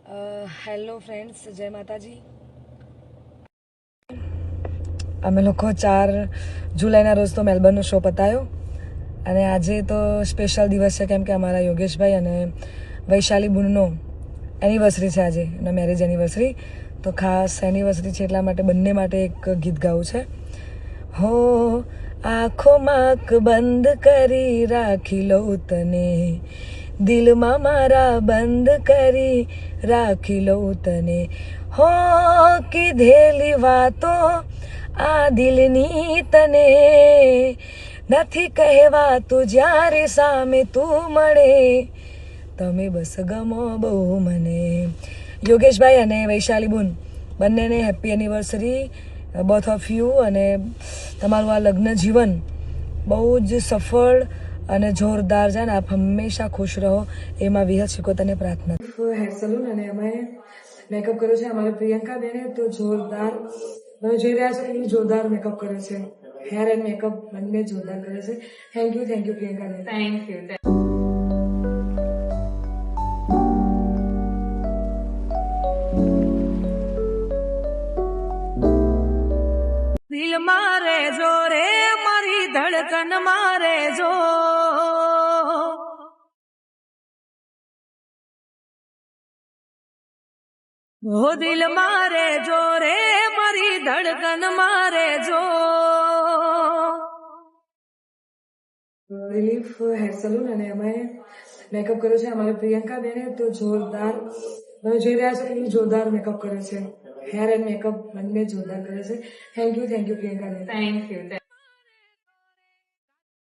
Hello friends, જય માતાજી. અમે લોકો 4 જુલાઈના રોજ તો મેલબર્નનો શો પતાયો અને આજે તો સ્પેશિયલ દિવસ છે કેમ કે અમારા યોગેશભાઈ અને વૈશાલી બુનનો એનિવર્સરી છે આજે, એના મેરેજ એનિવર્સરી. તો ખાસ એનિવર્સરી છે એટલા માટે બંને માટે એક ગીત ગાવું છે. હો આંખોમાં બંધ કરી રાખી લઉં તને, દિલમાં મારા બંધ કરી રાખી લઉં તને, હો કીધેલી વાતો આ દિલની તને નથી કહેવાતું જ્યારે સામે તું મળે, તમે બસ ગમો બહુ મને. યોગેશભાઈ અને વૈશાલી બુન બંનેને happy anniversary both of you, અને તમારું આ લગ્ન જીવન બહુ જ સફળ અને જોરદાર જાય ને આપ હંમેશા ખુશ રહો એમાં વિહત શિકોતરને પ્રાર્થના. હેર સલૂન અને અમે મેકઅપ કર્યો છે અમારે પ્રિયંકા બેને, તો જોરદાર તમે જોઈ રહ્યા છો કે જોરદાર મેકઅપ કરે છે, હેર એન્ડ મેકઅપ બંને જોરદાર કરે છે. થેન્ક યુ પ્રિયંકા બેન. Thank you. દિલ મારે જો રે મારી ધડકન મારે જો, ઓ દિલ મારે જો રે મારી ધડકન મારે જો. રિલીફ હેર સલૂન અને અમે મેકઅપ કર્યો છે અમારે પ્રિયંકા બેને, તો જોરદાર તમે જોઈ રહ્યા છો કે જોરદાર મેકઅપ કરે છે, હેર એન્ડ મેકઅપ બંને જોરદાર કરે છે. થેન્ક યુ પ્રિયંકા બેન. Thank you.